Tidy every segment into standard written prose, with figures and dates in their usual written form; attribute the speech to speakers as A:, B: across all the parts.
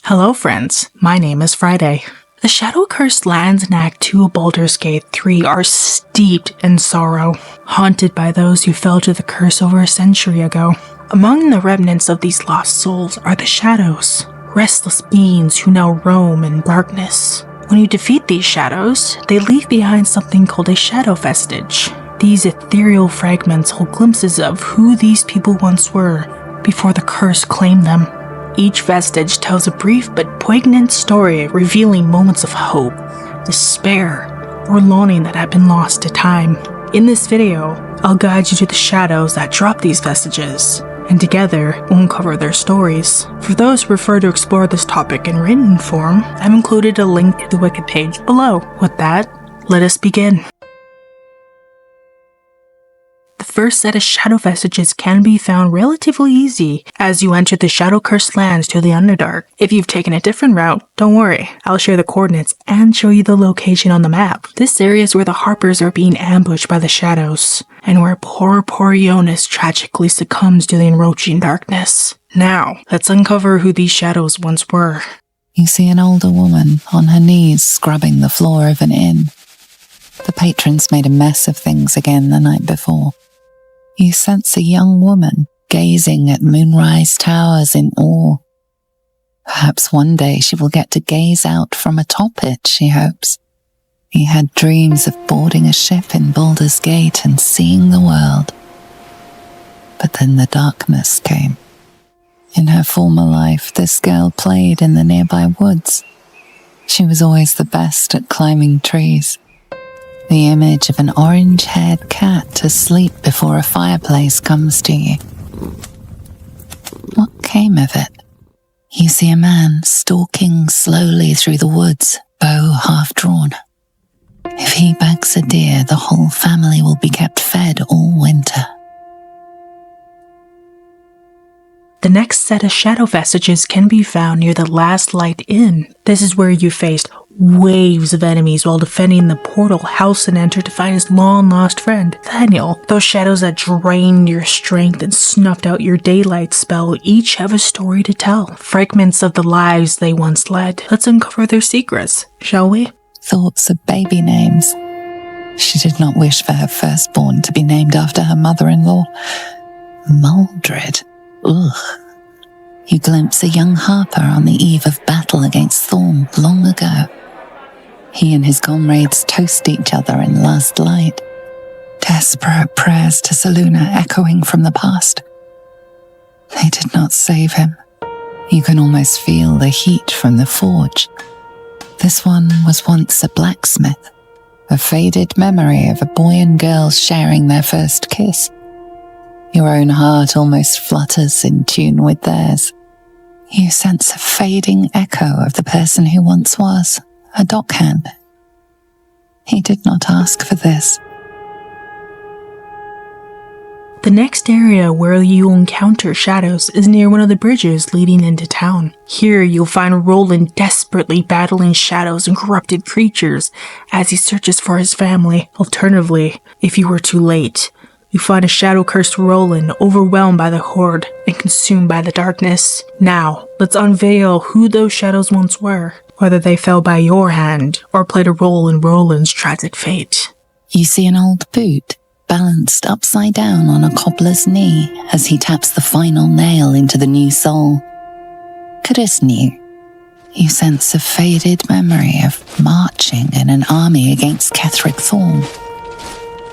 A: Hello friends, my name is Friday. The shadow-cursed lands in Act 2 of Baldur's Gate 3 are steeped in sorrow, haunted by those who fell to the curse over a century ago. Among the remnants of these lost souls are the shadows, restless beings who now roam in darkness. When you defeat these shadows, they leave behind something called a shadow vestige. These ethereal fragments hold glimpses of who these people once were before the curse claimed them. Each vestige tells a brief but poignant story revealing moments of hope, despair, or longing that have been lost to time. In this video, I'll guide you to the shadows that drop these vestiges, and together we'll uncover their stories. For those who prefer to explore this topic in written form, I've included a link to the wiki page below. With that, let us begin. The first set of shadow vestiges can be found relatively easy as you enter the shadow-cursed lands to the Underdark. If you've taken a different route, don't worry, I'll share the coordinates and show you the location on the map. This area is where the harpers are being ambushed by the shadows, and where poor Jonas tragically succumbs to the encroaching darkness. Now, let's uncover who these shadows once were.
B: You see an older woman on her knees scrubbing the floor of an inn. The patrons made a mess of things again the night before. You sense a young woman gazing at moonrise towers in awe. Perhaps one day she will get to gaze out from atop it, she hopes. He had dreams of boarding a ship in Baldur's Gate and seeing the world. But then the darkness came. In her former life, this girl played in the nearby woods. She was always the best at climbing trees. The image of an orange-haired cat asleep before a fireplace comes to you. What came of it? You see a man stalking slowly through the woods, bow half drawn. If he bags a deer, the whole family will be kept fed all winter.
A: The next set of shadow vestiges can be found near the Last Light Inn. This is where you faced waves of enemies while defending the portal Ħalsan entered to find his long-lost friend, Daniel. Those shadows that drained your strength and snuffed out your daylight spell each have a story to tell, fragments of the lives they once led. Let's uncover their secrets, shall we?
B: Thoughts of baby names. She did not wish for her firstborn to be named after her mother-in-law. Maldred. Ugh. You glimpse a young harper on the eve of battle against Thorm long ago. He and his comrades toast each other in last light. Desperate prayers to 𝔴𝔦𝔨 echoing from the past. They did not save him. You can almost feel the heat from the forge. This one was once a blacksmith, a faded memory of a boy and girl sharing their first kiss. Your own heart almost flutters in tune with theirs. You sense a fading echo of the person who once was, a dockhand. He did not ask for this.
A: The next area where you'll encounter shadows is near one of the bridges leading into town. Here you'll find Rolan desperately battling shadows and corrupted creatures as he searches for his family. Alternatively, if you were too late, you find a shadow-cursed Rolan overwhelmed by the horde and consumed by the darkness. Now, let's unveil who those shadows once were, whether they fell by your hand or played a role in Rolan's tragic fate.
B: You see an old boot balanced upside down on a cobbler's knee as he taps the final nail into the new soul. 𝔭𝔫𝔤. You sense a faded memory of marching in an army against Ketheric Thorm.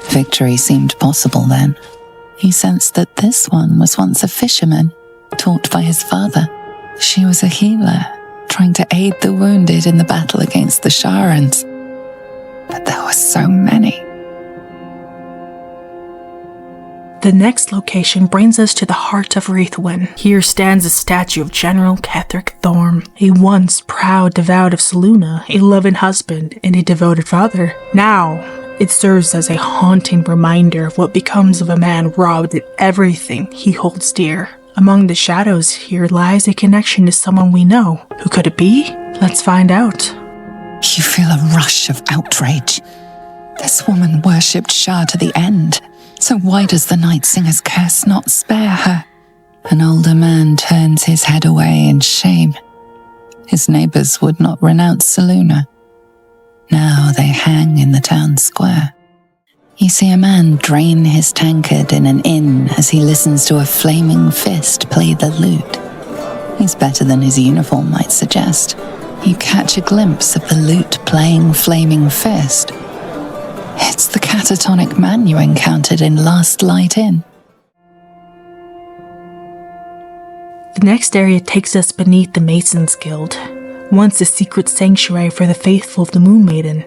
B: Victory seemed possible then. You sensed that this one was once a fisherman, taught by his father. She was a healer, trying to aid the wounded in the battle against the Sharans. But there were so many.
A: The next location brings us to the heart of Rhuithwin. Here stands a statue of General Ketheric Thorm, a once proud devout of 𝔴𝔦𝔨, a loving husband and a devoted father. Now, it serves as a haunting reminder of what becomes of a man robbed of everything he holds dear. Among the shadows here lies a connection to someone we know. Who could it be? Let's find out.
B: You feel a rush of outrage. This woman worshipped Shah to the end. So why does the night singer's curse not spare her? An older man turns his head away in shame. His neighbours would not renounce 𝔴𝔦𝔨𝔦. Now they hang in the town square. You see a man drain his tankard in an inn as he listens to a flaming fist play the lute. He's better than his uniform might suggest. You catch a glimpse of the lute playing flaming fist. It's the catatonic man you encountered in Last Light Inn.
A: The next area takes us beneath the Masons Guild, once a secret sanctuary for the faithful of the Moon Maiden.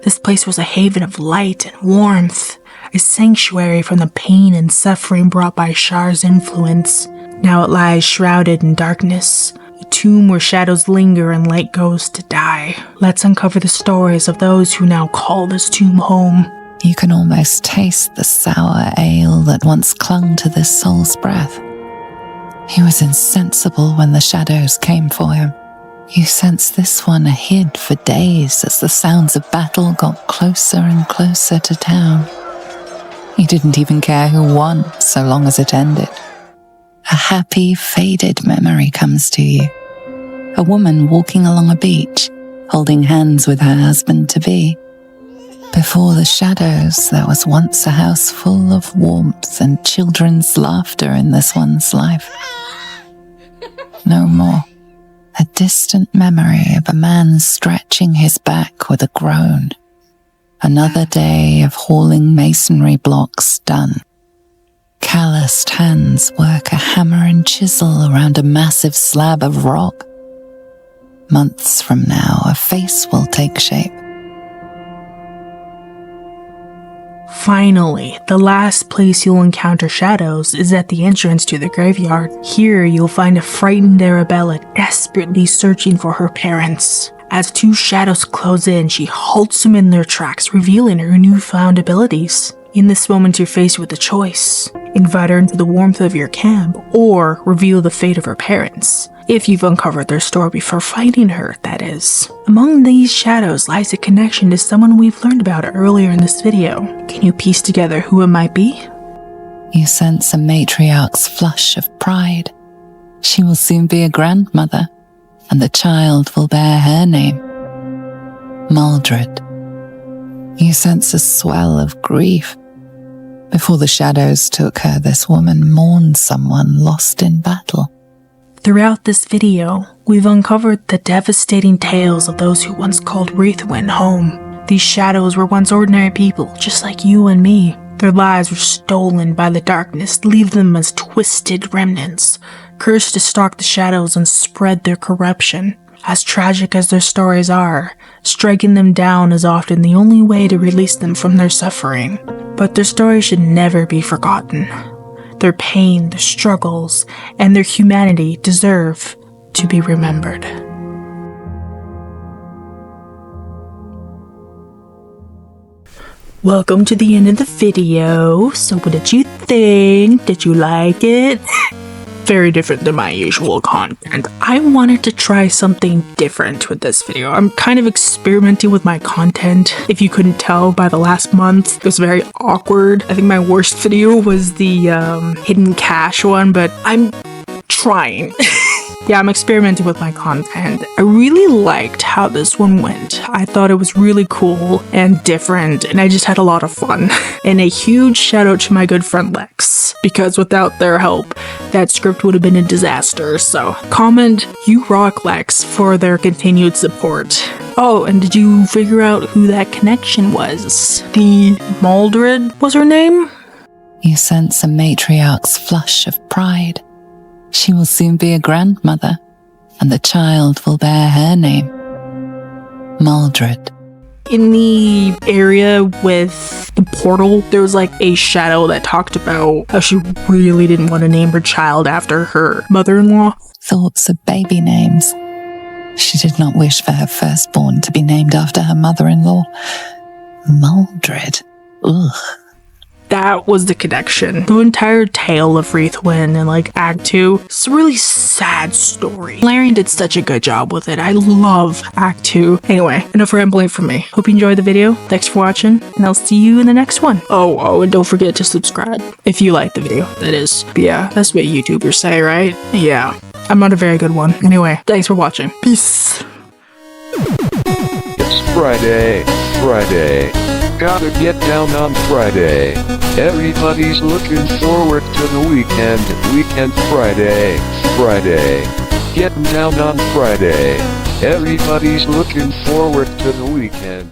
A: This place was a haven of light and warmth, a sanctuary from the pain and suffering brought by Shar's influence. Now it lies shrouded in darkness, a tomb where shadows linger and light goes to die. Let's uncover the stories of those who now call this tomb home.
B: You can almost taste the sour ale that once clung to this soul's breath. He was insensible when the shadows came for him. You sense this one hid for days as the sounds of battle got closer and closer to town. He didn't even care who won, so long as it ended. A happy, faded memory comes to you. A woman walking along a beach, holding hands with her husband-to-be. Before the shadows, there was once a house full of warmth and children's laughter in this one's life. No more. A distant memory of a man stretching his back with a groan. Another day of hauling masonry blocks done. Calloused hands work a hammer and chisel around a massive slab of rock. Months from now, a face will take shape.
A: Finally, the last place you'll encounter shadows is at the entrance to the graveyard. Here, you'll find a frightened Arabella desperately searching for her parents. As two shadows close in, she halts them in their tracks, revealing her newfound abilities. In this moment, you're faced with a choice. Invite her into the warmth of your camp, or reveal the fate of her parents. If you've uncovered their story before finding her, that is. Among these shadows lies a connection to someone we've learned about earlier in this video. Can you piece together who it might be?
B: You sense a matriarch's flush of pride. She will soon be a grandmother, and the child will bear her name. Maldred. You sense a swell of grief. Before the shadows took her, this woman mourned someone lost in battle.
A: Throughout this video, we've uncovered the devastating tales of those who once called 𝔬𝔞𝔤𝔬 home. These shadows were once ordinary people, just like you and me. Their lives were stolen by the darkness, leaving them as twisted remnants, cursed to stalk the shadows and spread their corruption. As tragic as their stories are, striking them down is often the only way to release them from their suffering. But their stories should never be forgotten. Their pain, their struggles, and their humanity deserve to be remembered. Welcome to the end of the video. So what did you think? Did you like it? Very different than my usual content. I wanted to try something different with this video. I'm kind of experimenting with my content. If you couldn't tell by the last month, it was very awkward. I think my worst video was the hidden cache one, but I'm trying. Yeah, I'm experimenting with my content. I really liked how this one went. I thought it was really cool and different, and I just had a lot of fun. And a huge shout out to my good friend Lex, because without their help, that script would have been a disaster. So comment "You rock, Lex" for their continued support. Oh, and did you figure out who that connection was? The Maldred was her name?
B: You sense a matriarch's flush of pride. She will soon be a grandmother, and the child will bear her name. Maldred.
A: In the area with the portal, there was like a shadow that talked about how she really didn't want to name her child after her mother-in-law.
B: Thoughts of baby names. She did not wish for her firstborn to be named after her mother-in-law. Maldred. Ugh.
A: That was the connection. The entire tale of 𝔬𝔞𝔤𝔬 and like Act 2, it's a really sad story. Larian did such a good job with it. I love Act 2. Anyway, enough rambling from me. Hope you enjoyed the video. Thanks for watching, and I'll see you in the next one. Oh, and don't forget to subscribe if you liked the video, that is. But yeah, that's what YouTubers say, right? Yeah. I'm not a very good one. Anyway, thanks for watching. Peace.
C: It's Friday, Friday. Gotta get down on Friday. Everybody's looking forward to the weekend Friday, Friday. Getting down on Friday. Everybody's looking forward to the weekend.